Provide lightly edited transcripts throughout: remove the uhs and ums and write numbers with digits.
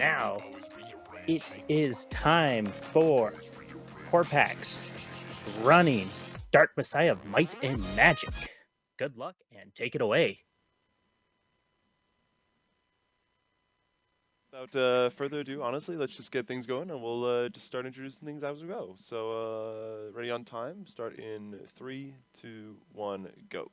now it is time for cropax running Dark Messiah of Might and Magic. Good luck and take it away. Without further ado, honestly, let's just get things going and we'll just start introducing things as we go. So, ready on time? Start in 3, 2, 1, go.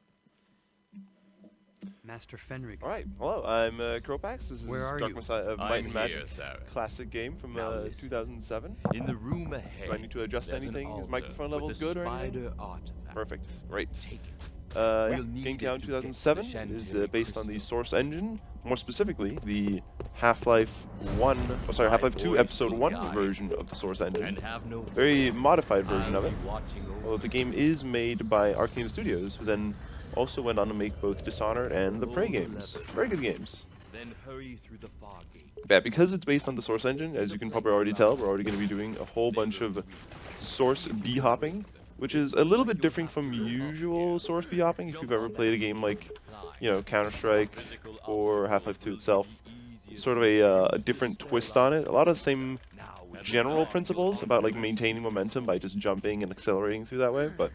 Master Fenrig. All right, hello, I'm cropax. This is Dark Messiah of Might and Magic. Classic game from 2007. In the room ahead. Do I need to adjust anything? Is microphone levels good or anything? Artifact. Perfect, great. Take it. Yeah, GameCow 2007 is based on the Source engine, more specifically the Half-Life 2 Episode 1 version of the Source engine. Very modified version of it. Although the game is made by Arcane Studios, who then also went on to make both Dishonored and the Prey games. Very good games. Then hurry through the fog gate. Yeah, because it's based on the Source engine, as you can probably already tell, we're already going to be doing a whole bunch of Source b-hopping, which is a little bit different from usual Source b-hopping. If you've ever played a game like, you know, Counter-Strike or Half-Life 2 itself, it's sort of a different twist on it. A lot of the same general principles about like maintaining momentum by just jumping and accelerating through that way, but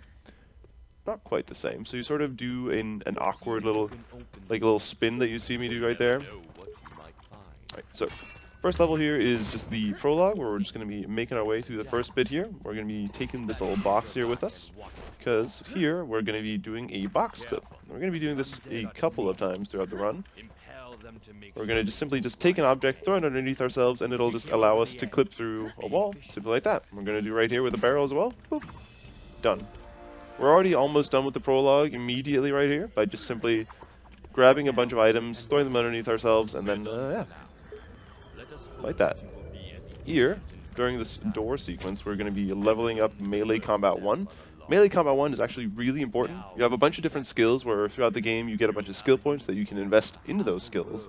not quite the same. So you sort of do an awkward little spin that you see me do right there. Alright, so first level here is just the prologue, where we're just going to be making our way through the first bit here. We're going to be taking this little box here with us, because here we're going to be doing a box clip. We're going to be doing this a couple of times throughout the run. We're going to simply take an object, throw it underneath ourselves, and it'll just allow us to clip through a wall, simply like that. We're going to do right here with the barrel as well. Boop. Done. We're already almost done with the prologue immediately right here, by just simply grabbing a bunch of items, throwing them underneath ourselves, and then, yeah. Like that. Here, during this door sequence, we're going to be leveling up Melee Combat 1. Melee Combat 1 is actually really important. You have a bunch of different skills where throughout the game you get a bunch of skill points that you can invest into those skills.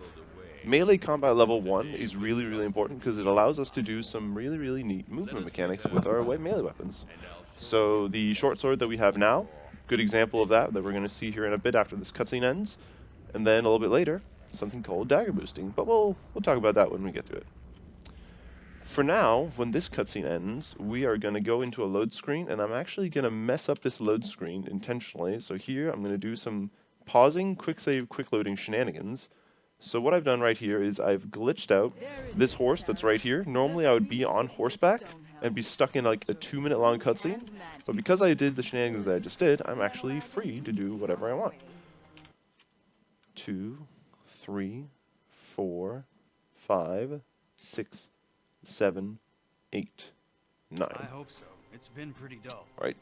Melee Combat Level 1 is really, really important because it allows us to do some really, really neat movement mechanics with our melee weapons. So the short sword that we have now, good example of that we're going to see here in a bit after this cutscene ends. And then a little bit later, something called dagger boosting. But we'll talk about that when we get to it. For now, when this cutscene ends, we are going to go into a load screen, and I'm actually going to mess up this load screen intentionally. So here, I'm going to do some pausing, quick save, quick loading shenanigans. So what I've done right here is I've glitched out this horse that's right here. Normally, I would be on horseback and be stuck in like a 2-minute long cutscene. But because I did the shenanigans that I just did, I'm actually free to do whatever I want. 2, 3, 4, 5, 6, 7, 8, 9. I hope so. It's been pretty dull. Alright,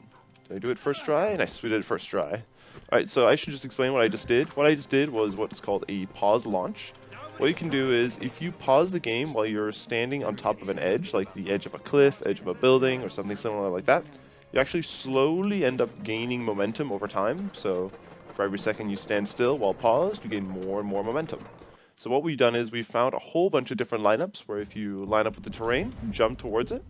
did I do it first try? Nice, we did it first try. Alright, so I should just explain what I just did. What I just did was what's called a pause launch. What you can do is, if you pause the game while you're standing on top of an edge, like the edge of a cliff, edge of a building, or something similar like that, you actually slowly end up gaining momentum over time. So for every second you stand still while paused, you gain more and more momentum. So what we've done is we found a whole bunch of different lineups where if you line up with the terrain, jump towards it,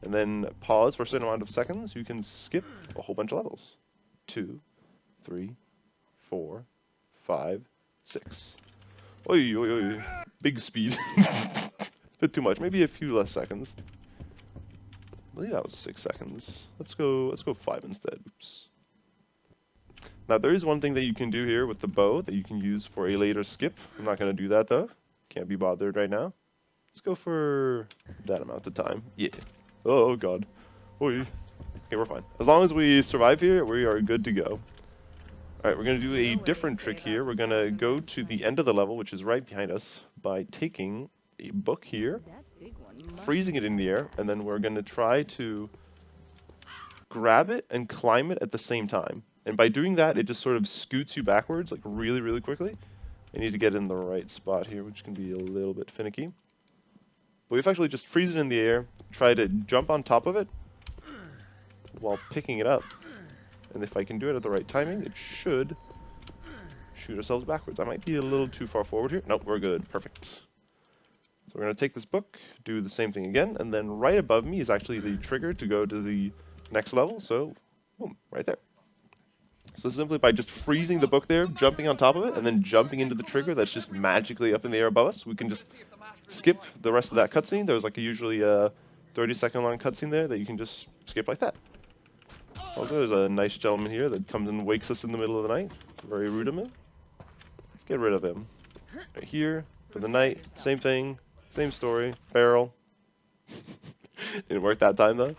and then pause for a certain amount of seconds, you can skip a whole bunch of levels. 2, 3, 4, 5, 6. Oi, oi, oi. Big speed. Bit too much. Maybe a few less seconds. I believe that was 6 seconds. Let's go 5 instead. Oops. Now there is one thing that you can do here with the bow that you can use for a later skip. I'm not going to do that though. Can't be bothered right now. Let's go for that amount of time. Yeah. Oh god. Oi. Okay, we're fine. As long as we survive here, we are good to go. Alright, we're going to do a different trick here. We're going to go to the end of the level, which is right behind us, by taking a book here, freezing it in the air, and then we're going to try to grab it and climb it at the same time. And by doing that, it just sort of scoots you backwards, like really, really quickly. You need to get in the right spot here, which can be a little bit finicky. But we effectively just freeze it in the air, try to jump on top of it while picking it up. And if I can do it at the right timing, it should shoot ourselves backwards. I might be a little too far forward here. Nope, we're good. Perfect. So we're going to take this book, do the same thing again, and then right above me is actually the trigger to go to the next level. So, boom, right there. So simply by just freezing the book there, jumping on top of it, and then jumping into the trigger that's just magically up in the air above us, we can just skip the rest of that cutscene. There's like usually a 30-second long cutscene there that you can just skip like that. Also, there's a nice gentleman here that comes and wakes us in the middle of the night. Very rude of him. Let's get rid of him. Right here, for the night, same thing, same story, barrel. Didn't work that time though.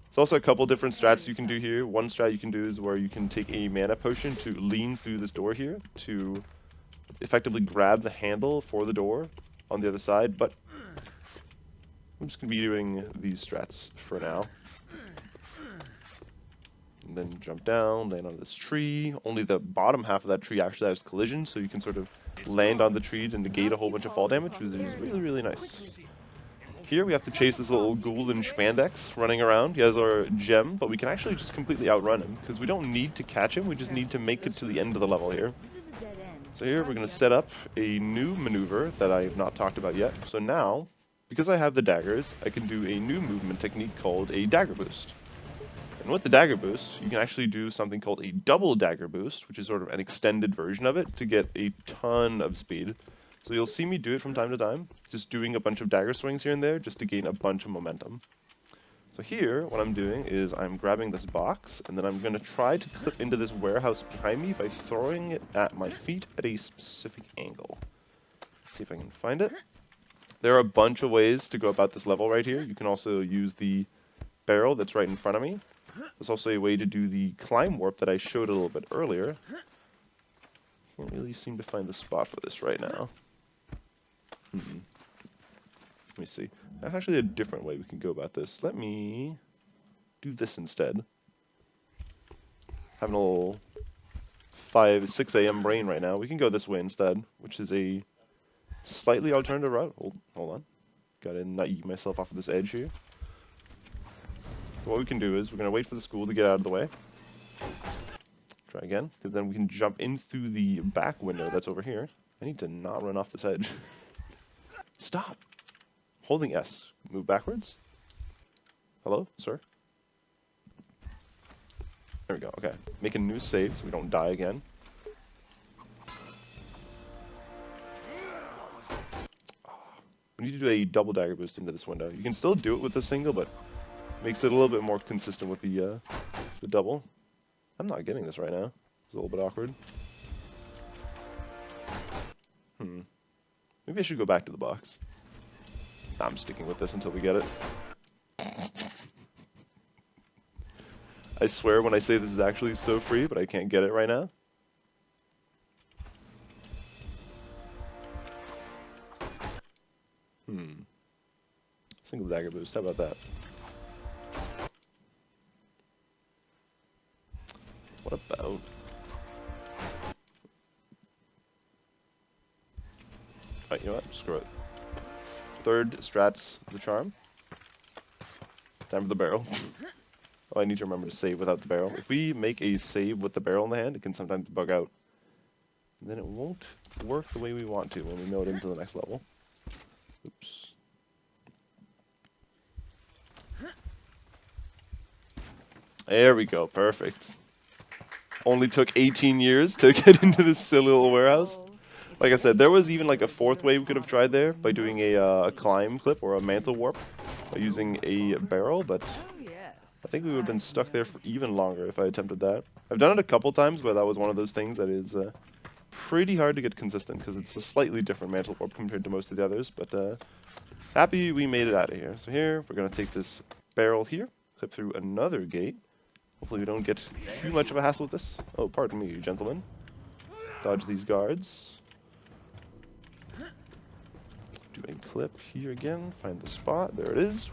There's also a couple different strats you can do here. One strat you can do is where you can take a mana potion to lean through this door here to effectively grab the handle for the door on the other side, but I'm just going to be doing these strats for now. And then jump down, land on this tree. Only the bottom half of that tree actually has collision, so you can sort of land on the tree to negate a whole bunch of fall damage, which is really, really nice. Here we have to chase this little ghoul in spandex running around. He has our gem, but we can actually just completely outrun him, because we don't need to catch him, we just need to make it to the end of the level here. So here we're going to set up a new maneuver that I have not talked about yet. So now, because I have the daggers, I can do a new movement technique called a dagger boost. And with the dagger boost, you can actually do something called a double dagger boost, which is sort of an extended version of it to get a ton of speed. So you'll see me do it from time to time, just doing a bunch of dagger swings here and there just to gain a bunch of momentum. So here, what I'm doing is I'm grabbing this box, and then I'm going to try to clip into this warehouse behind me by throwing it at my feet at a specific angle. Let's see if I can find it. There are a bunch of ways to go about this level right here. You can also use the barrel that's right in front of me. There's also a way to do the climb warp that I showed a little bit earlier. Can't really seem to find the spot for this right now. Let me see. There's actually a different way we can go about this. Let me do this instead. Having a little 6 a.m. brain right now. We can go this way instead, which is a slightly alternative route. Hold on. Gotta not eat myself off of this edge here. So what we can do is we're gonna wait for the school to get out of the way. Try again, because then we can jump in through the back window that's over here. I need to not run off this edge. Stop! Holding S. Move backwards. Hello, sir? There we go, okay. Make a new save so we don't die again. We need to do a double dagger boost into this window. You can still do it with the single, but makes it a little bit more consistent with the double. I'm not getting this right now. It's a little bit awkward. Maybe I should go back to the box. I'm sticking with this until we get it. I swear when I say this is actually so free, but I can't get it right now. Single dagger boost, how about that? What about... Alright, you know what? Screw it. Third strat's the charm. Time for the barrel. Oh, I need to remember to save without the barrel. If we make a save with the barrel in the hand, it can sometimes bug out. And then it won't work the way we want to when we know it into the next level. Oops. There we go, perfect. Only took 18 years to get into this silly little warehouse. Like I said, there was even like a fourth way we could have tried there by doing a climb clip or a mantle warp by using a barrel, but I think we would have been stuck there for even longer if I attempted that. I've done it a couple times, but that was one of those things that is pretty hard to get consistent because it's a slightly different mantle warp compared to most of the others, but happy we made it out of here. So here, we're going to take this barrel here, clip through another gate. Hopefully we don't get too much of a hassle with this. Oh, pardon me, gentlemen. Dodge these guards. Do a clip here again. Find the spot. There it is.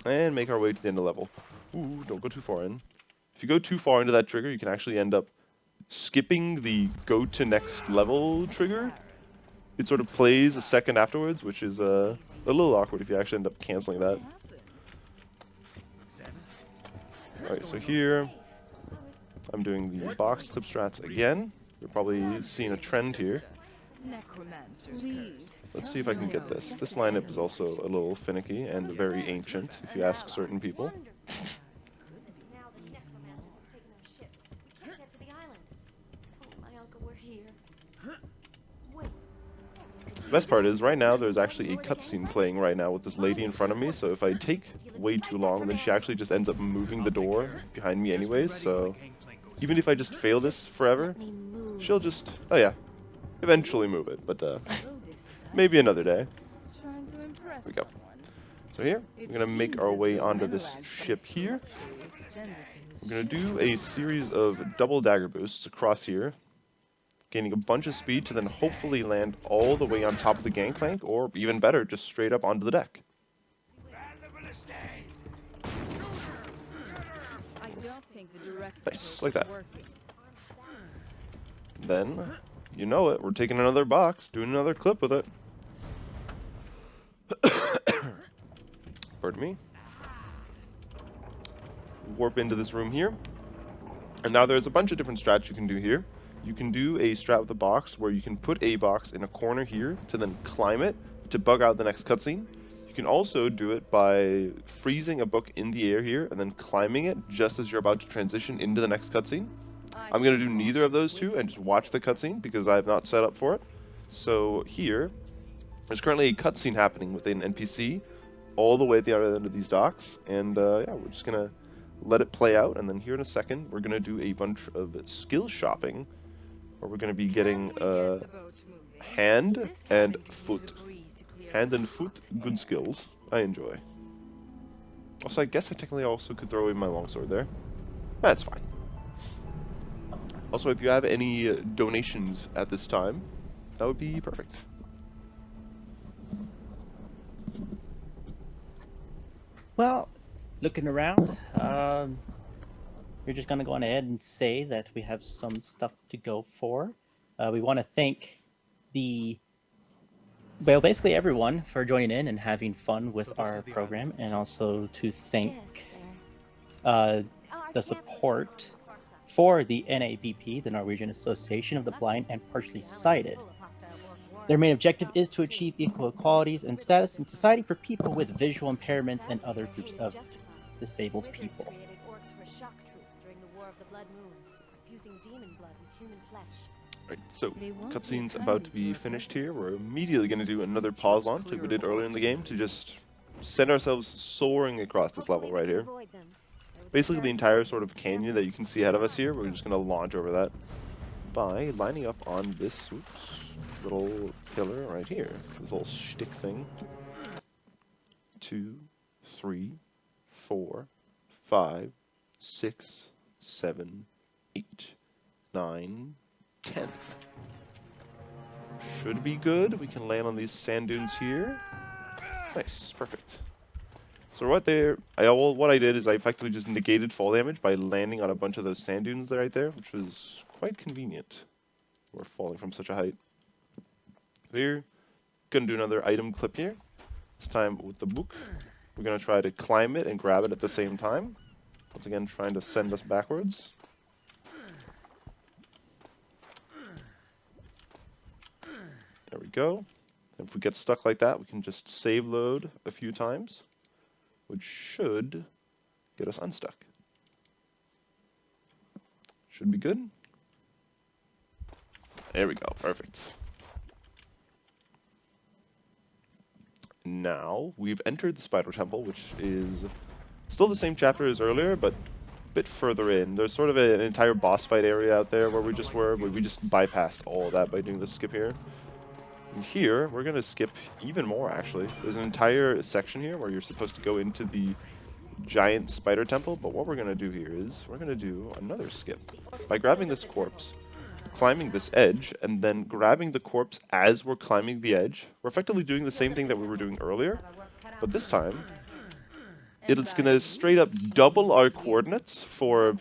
And make our way to the end of the level. Ooh, don't go too far in. If you go too far into that trigger, you can actually end up skipping the go to next level trigger. It sort of plays a second afterwards, which is a little awkward if you actually end up canceling that. Alright, so here, I'm doing the box clip strats again. You're probably seeing a trend here. Let's see if I can get this. This lineup is also a little finicky and very ancient, if you ask certain people. The best part is, right now, there's actually a cutscene playing right now with this lady in front of me, so if I take way too long, then she actually just ends up moving the door behind me anyways, so even if I just fail this forever, she'll just, oh yeah, eventually move it, but maybe another day. There we go. So here, we're going to make our way onto this ship here. We're going to do a series of double dagger boosts across here, gaining a bunch of speed to then hopefully land all the way on top of the gangplank, or even better, just straight up onto the deck. Nice, like that. Then, you know it, we're taking another box, doing another clip with it. Pardon me. Warp into this room here. And now there's a bunch of different strats you can do here. You can do a strat with a box where you can put a box in a corner here to then climb it to bug out the next cutscene. You can also do it by freezing a book in the air here and then climbing it just as you're about to transition into the next cutscene. I'm going to do neither of those two and just watch the cutscene because I have not set up for it. So here, there's currently a cutscene happening with an NPC all the way at the other end of these docks, and yeah, we're just going to let it play out, and then here in a second, we're going to do a bunch of skill shopping, where we're going to be getting hand and foot. Hand and foot, good skills. I enjoy. Also, I guess I technically also could throw in my longsword there. That's fine. Also, if you have any donations at this time, that would be perfect. Well, looking around, we're just going to go on ahead and say that we have some stuff to go for. We want to thank basically everyone for joining in and having fun with our program, and also to thank the support for the NABP, the Norwegian Association of the Blind and Partially Sighted. Their main objective is to achieve equal equalities and status in society for people with visual impairments and other groups of disabled people. Right, so cutscene's about to be finished here. We're immediately going to do another pause launch like we did earlier in the game to just send ourselves soaring across this level right here. Basically the entire sort of canyon that you can see ahead of us here, we're just going to launch over that by lining up on this little pillar right here. This little shtick thing. 2, 3, 4, 5, 6, 7, 8, 9, 10. Should be good. We can land on these sand dunes here. Nice, perfect. So right there, what I did is I effectively just negated fall damage by landing on a bunch of those sand dunes right there, which was quite convenient. We're falling from such a height. So here, gonna do another item clip here. This time with the book. We're gonna try to climb it and grab it at the same time. Once again, trying to send us backwards. There we go. If we get stuck like that, we can just save load a few times, which should get us unstuck. Should be good. There we go, perfect. Now, we've entered the Spider Temple, which is still the same chapter as earlier, but a bit further in. There's sort of an entire boss fight area out there where we just were, but we just bypassed all of that by doing this skip here. And here, we're going to skip even more, actually. There's an entire section here where you're supposed to go into the giant spider temple, but what we're going to do here is we're going to do another skip. By grabbing this corpse, climbing this edge, and then grabbing the corpse as we're climbing the edge, we're effectively doing the same thing that we were doing earlier, but this time, it's going to straight up double our coordinates for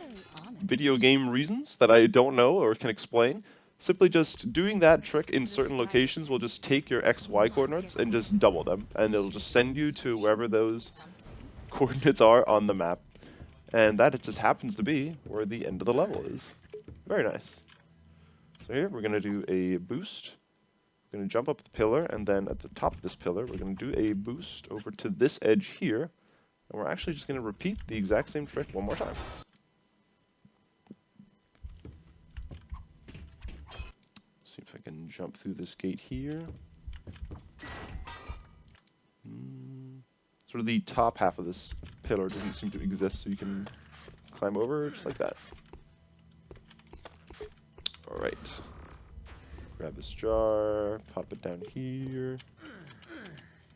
video game reasons that I don't know or can explain. Simply just doing that trick in certain locations will just take your XY coordinates and just double them, and it'll just send you to wherever those coordinates are on the map. And that just happens to be where the end of the level is. Very nice. So here we're going to do a boost. We're going to jump up the pillar, and then at the top of this pillar we're going to do a boost over to this edge here. And we're actually just going to repeat the exact same trick one more time. See if I can jump through this gate here. sort of the top half of this pillar doesn't seem to exist, so you can climb over just like that. Alright. Grab this jar, pop it down here.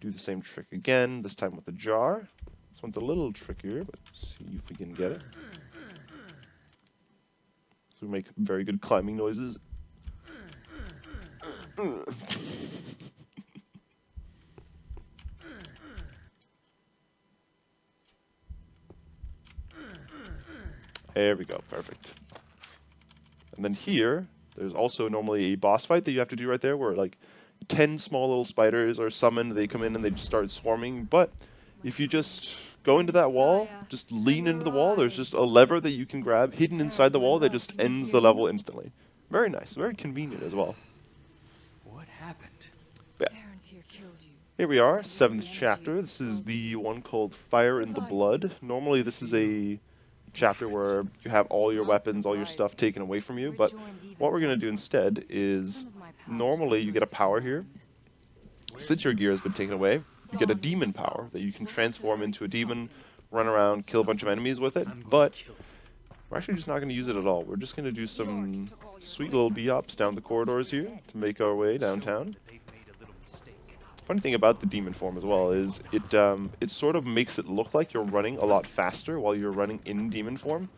Do the same trick again, this time with the jar. This one's a little trickier, but see if we can get it. So we make very good climbing noises. There we go, perfect. And then here, there's also normally a boss fight that you have to do right there, where like 10 small little spiders are summoned, they come in and they just start swarming. But if you just go into that wall, just lean into the wall, there's just a lever that you can grab hidden inside the wall that just ends the level instantly. Very nice, very convenient as well. What happened? Yeah. Here we are, 7th chapter. This is the one called Fire in the Blood. Normally this is a chapter where you have all your weapons, all your stuff taken away from you, but what we're going to do instead is, normally you get a power here. Since your gear has been taken away, you get a demon power that you can transform into a demon, run around, kill a bunch of enemies with it, but we're actually just not going to use it at all. We're just going to do some sweet little B-hops down the corridors here to make our way downtown. Funny thing about the demon form as well is it sort of makes it look like you're running a lot faster while you're running in demon form.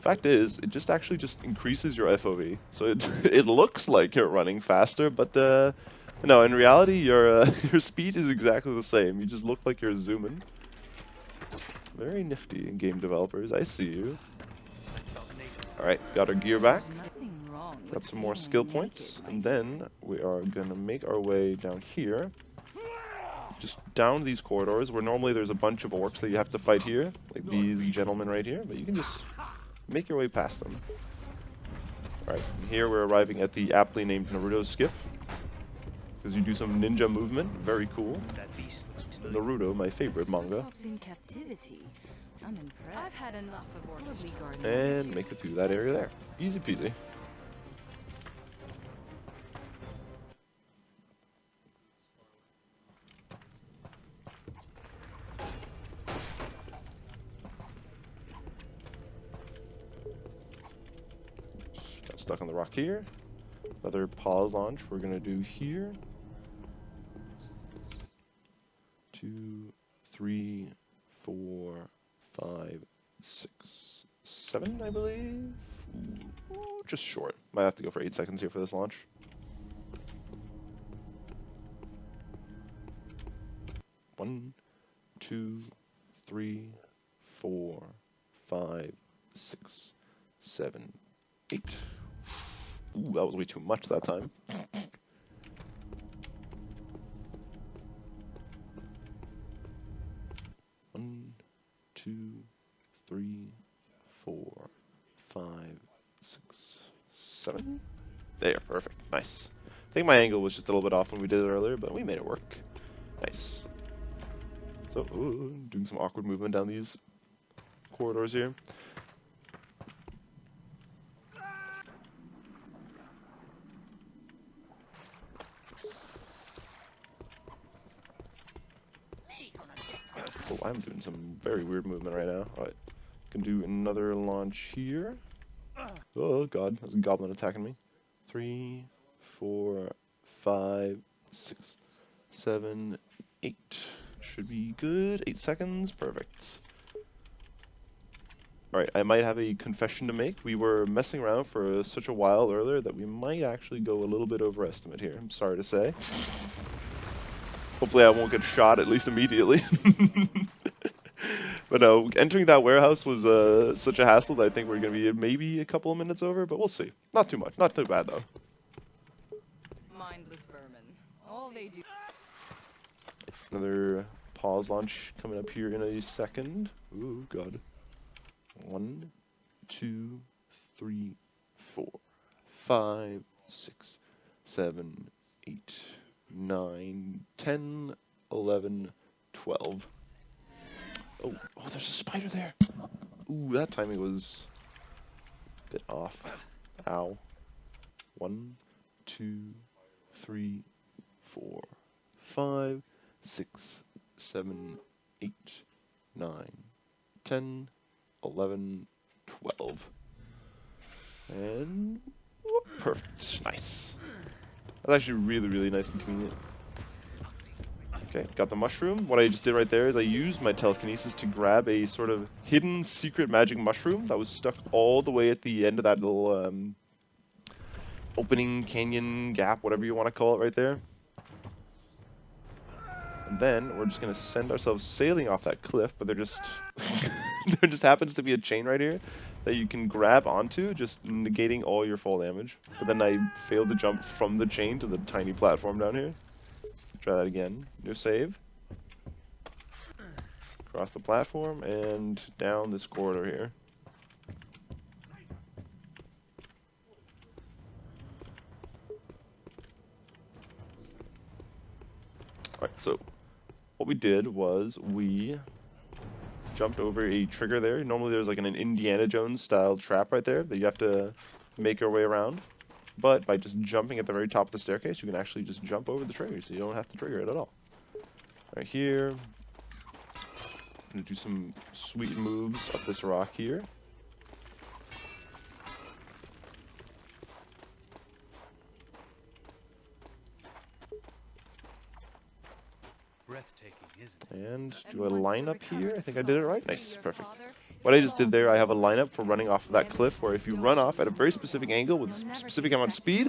Fact is, it just actually just increases your FOV. So it looks like you're running faster, but no, in reality your your speed is exactly the same. You just look like you're zooming. Very nifty in game developers. I see you. All right, got our gear back. Got some more skill points, and then we are gonna make our way down here, just down these corridors where normally there's a bunch of orcs that you have to fight here, like these gentlemen right here, but you can just make your way past them. Alright, here we're arriving at the aptly named Naruto skip, because you do some ninja movement, very cool. Naruto, my favorite manga. And make it through that area there. Easy peasy. Got stuck on the rock here. Another pause launch we're gonna do here. 2, 3, 4, 5, 6, 7, I believe. Ooh, just short. Might have to go for 8 seconds here for this launch. One, 2, 3, 4, 5, 6, 7, 8. Ooh, that was way too much that time. 1, 2, 3, 4, 5, 6, 7. There, perfect. Nice. I think my angle was just a little bit off when we did it earlier, but we made it work. Nice. So, doing some awkward movement down these corridors here. Oh, I'm doing some very weird movement right now. Alright, can do another launch here. Oh god, there's a goblin attacking me. 3, 4, 5, 6, 7, 8. Should be good. 8 seconds, perfect. Alright, I might have a confession to make. We were messing around for such a while earlier that we might actually go a little bit overestimate here. I'm sorry to say. Hopefully I won't get shot, at least immediately. But no, entering that warehouse was such a hassle that I think we're going to be maybe a couple of minutes over, but we'll see. Not too much. Not too bad, though. Mindless vermin. All they do. Another pause launch coming up here in a second. Ooh, God. 1, 2, 3, 4, 5, 6, 7, 8, 9, 10, 11, 12. Oh, there's a spider there. Ooh, that timing was a bit off. Ow. 1, 2, 3, 4, 5, 6, 7, 8, 9, 10, 11, 12. And whoop, perfect. Nice. That's actually really, really nice and convenient. Okay, got the mushroom. What I just did right there is I used my telekinesis to grab a sort of hidden secret magic mushroom that was stuck all the way at the end of that little opening canyon gap, whatever you want to call it right there. And then we're just going to send ourselves sailing off that cliff, but there just happens to be a chain right here that you can grab onto, just negating all your fall damage. But then I failed to jump from the chain to the tiny platform down here. Try that again. New save. Across the platform and down this corridor here. Alright, so what we did was we jumped over a trigger there. Normally there's like an Indiana Jones style trap right there that you have to make your way around. But by just jumping at the very top of the staircase, you can actually just jump over the trigger, so you don't have to trigger it at all. Right here. I'm going to do some sweet moves up this rock here. Breathtaking, isn't it? And do a lineup here. I think I did it right. Nice, perfect. What I just did there, I have a lineup for running off of that cliff, where if you run off at a very specific angle with a specific amount of speed,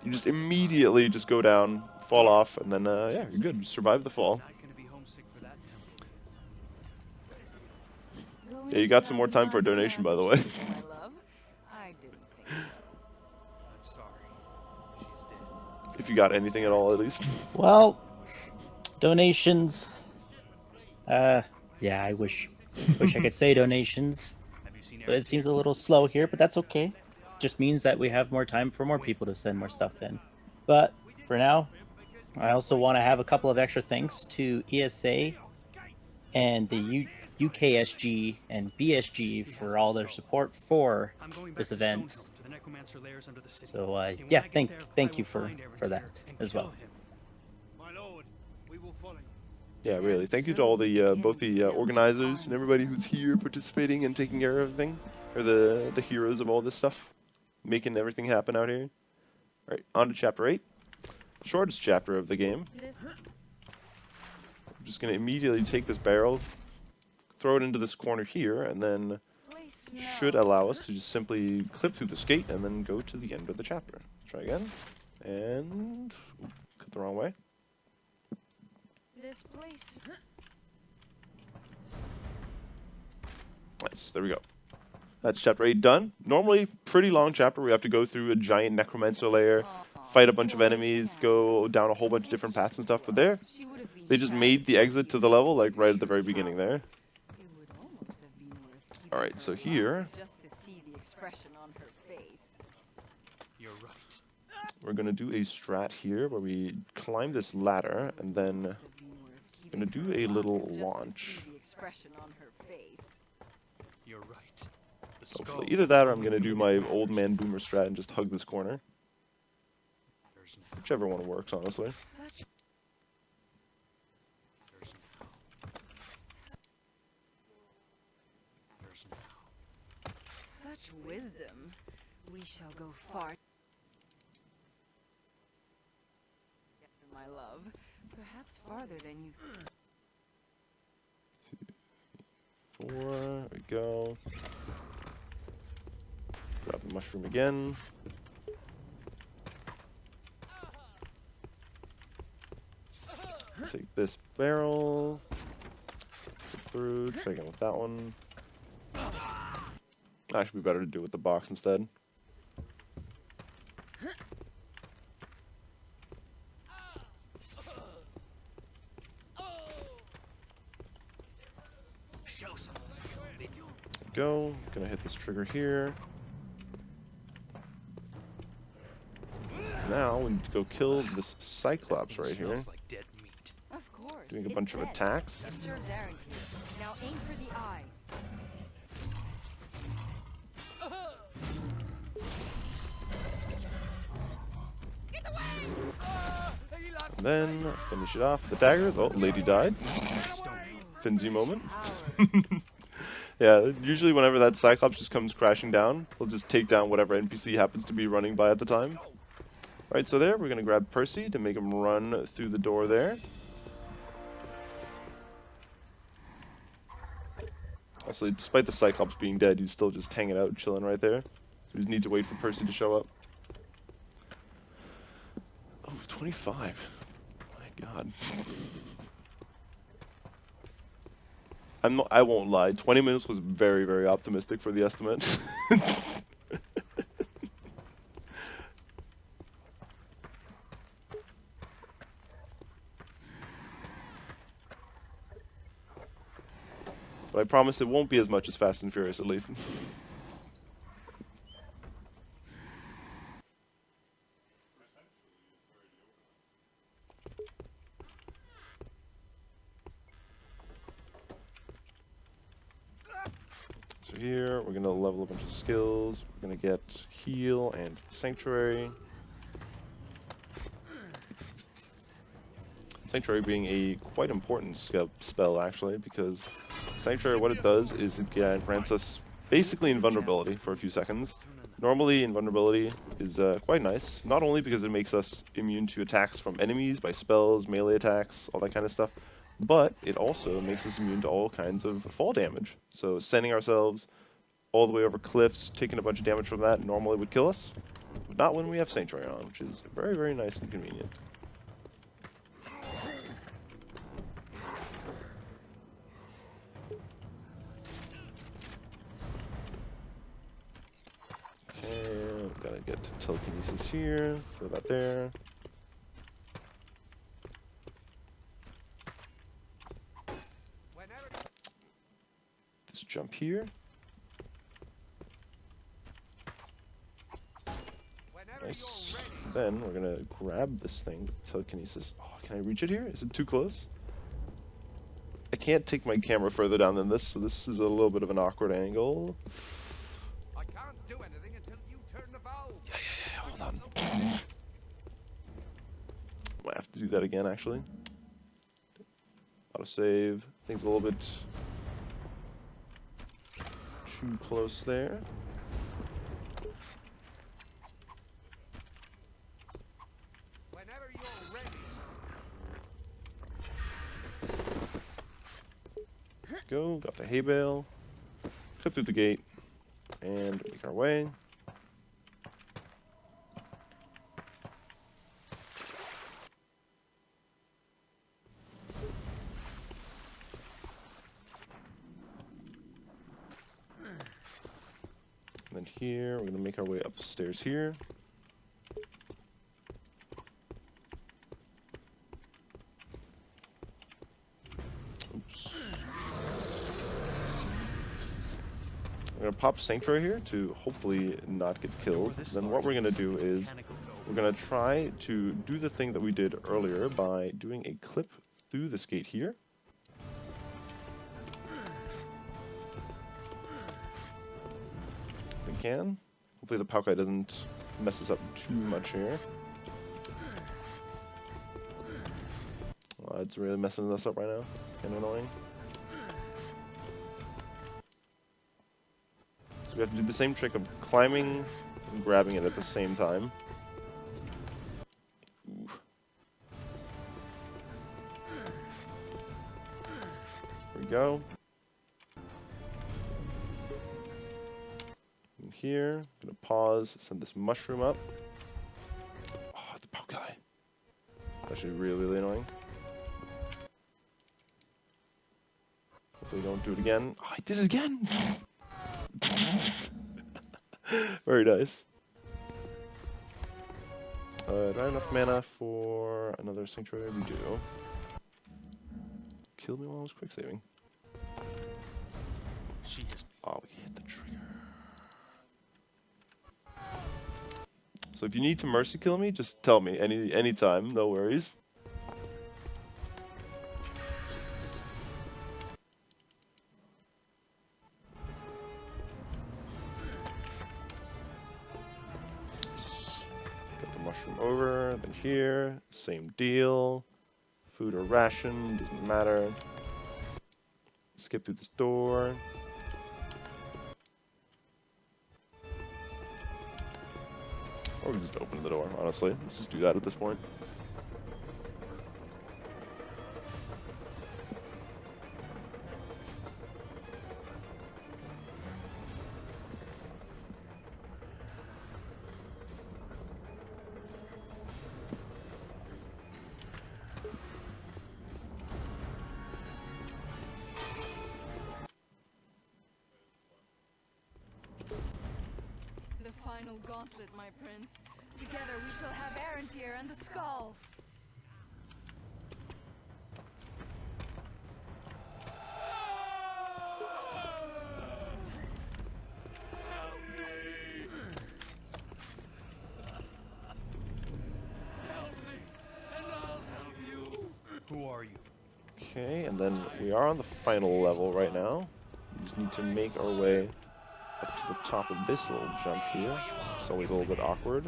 you just immediately just go down, fall off, and then, yeah, you're good. Survive the fall. Yeah, you got some more time for a donation, by the way. If you got anything at all, at least. Well, donations. Yeah, I wish I could say donations, but it seems a little slow here. But that's okay. Just means that we have more time for more people to send more stuff in. But for now, I also want to have a couple of extra thanks to ESA and the UKSG and BSG for all their support for this event. So yeah, thank you for that as well. Yeah, really. Thank you to all the both the organizers and everybody who's here participating and taking care of everything, or the heroes of all this stuff, making everything happen out here. All right, on to chapter 8, shortest chapter of the game. I'm just gonna immediately take this barrel, throw it into this corner here, and then should allow us to just simply clip through the skate and then go to the end of the chapter. Try again, and ooh, clip the wrong way. This place. Nice, there we go. That's chapter 8 done. Normally, pretty long chapter. We have to go through a giant necromancer lair, fight a bunch of enemies, go down a whole bunch of different paths and stuff. But there, they just made the exit to the level like right at the very beginning there. All right, so here, Just to see the expression on her face. You're right. we're gonna do a strat here where we climb this ladder and then gonna do a little launch. The expression on her face. You're right. The Hopefully, either that or I'm gonna do my old man boomer strat and just hug this corner. There's now. Whichever one works, honestly. Such There's now. There's now. such wisdom. We shall go far. My love, perhaps farther than you. 4, there we go. Grab the mushroom again. Take this barrel. Go through, try again with that one. Actually, be better to do it with the box instead. Go. Gonna hit this trigger here. Now we need to go kill this Cyclops right here. Smells like dead meat. Of course. Doing a it's bunch of dead. attacks. It serves errand here. Now aim for the eye. And then finish it off with the daggers. Oh, lady died. Finsy moment. Yeah, usually whenever that Cyclops just comes crashing down, we'll just take down whatever NPC happens to be running by at the time. Alright, so there, we're going to grab Percy to make him run through the door there. Also, despite the Cyclops being dead, he's still just hanging out, chilling right there. So we just need to wait for Percy to show up. Oh, 25. My god. I won't lie, 20 minutes was very, very optimistic for the estimate. But I promise it won't be as much as Fast and Furious, at least. So here, we're going to level a bunch of skills. We're going to get Heal and Sanctuary. Sanctuary being a quite important spell, actually, because Sanctuary, what it does is it grants us basically invulnerability for a few seconds. Normally, invulnerability is quite nice, not only because it makes us immune to attacks from enemies by spells, melee attacks, all that kind of stuff, but it also makes us immune to all kinds of fall damage. So sending ourselves all the way over cliffs, taking a bunch of damage from that normally would kill us, but not when we have Sanctuary on, which is very, very nice and convenient. Okay, gotta get telekinesis here, throw that there. This jump here. Nice. Then we're gonna grab this thing with telekinesis. Oh, can I reach it here? Is it too close? I can't take my camera further down than this, so this is a little bit of an awkward angle. I can't do anything until you turn the valve. Yeah, hold on. Might have to do that again, actually. Autosave. Things a little bit too close there. Whenever you're ready. Go, got the hay bale. Cut through the gate and make our way. And then here, we're going to make our way up the stairs here. Oops. I'm going to pop Sanctuary here to hopefully not get killed. Then what we're going to do is we're going to try to do the thing that we did earlier by doing a clip through this gate here. We can. Hopefully the Paukai doesn't mess us up too much here. Oh, it's really messing us up right now. It's kind of annoying. So we have to do the same trick of climbing and grabbing it at the same time. Ooh. There we go. And here, I'm gonna pause, send this mushroom up. Oh, the Paukai. Actually really, really annoying. Hopefully don't do it again. Oh, I did it again! Very nice. Do I have enough mana for another Sanctuary? We do. Killed me while I was quick saving. Oh, we hit the trigger. So if you need to mercy kill me, just tell me anytime, no worries. Got the mushroom over, then here, same deal. Food or ration, doesn't matter. Skip through this door. Or we can just open the door, honestly. Let's just do that at this point. The final gauntlet, my prince. Together we shall have Arantir and the skull. Who are you? Okay, and then we are on the final level right now. We just need to make our way up to the top of this little jump here. It's always a little bit awkward.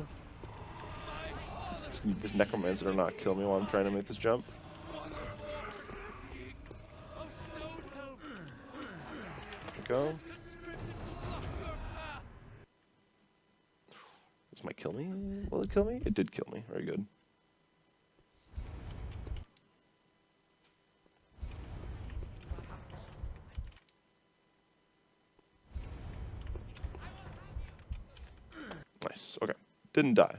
Just need this necromancer to not kill me while I'm trying to make this jump. There we go. This might kill me. Will it kill me? It did kill me. Very good. Nice. Okay. Didn't die.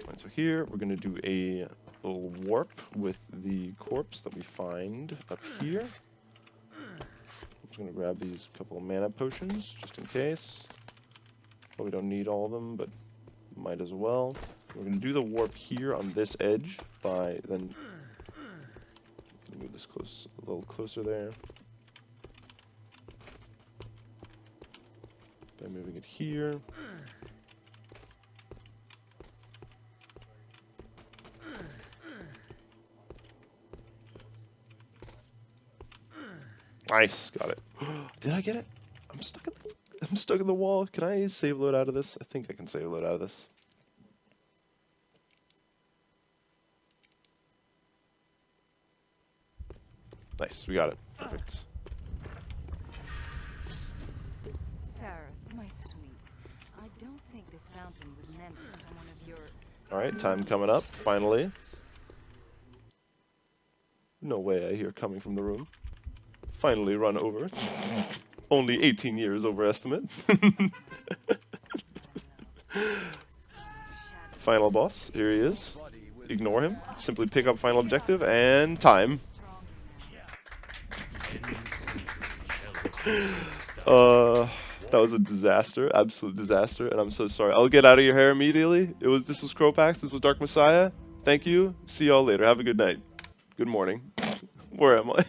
Right, so here we're going to do a little warp with the corpse that we find up here. I'm just going to grab these couple of mana potions just in case. Probably don't need all of them, but might as well. We're going to do the warp here on this edge by then move this close, a little closer there. By moving it here. Nice, got it. Did I get it? I'm stuck in the wall. Can I save load out of this? I think I can save load out of this. Nice, we got it. Perfect. Sareth, my sweet. I don't think this fountain was meant for someone of your... Alright, time coming up, finally. No way I hear coming from the room. Finally run over. Only 18 years over estimate. Final boss, here he is. Ignore him. Simply pick up final objective and time. That was a disaster, absolute disaster, and I'm so sorry. I'll get out of your hair immediately. This was cropax, this was Dark Messiah. Thank you. See y'all later. Have a good night. Good morning. Where am I?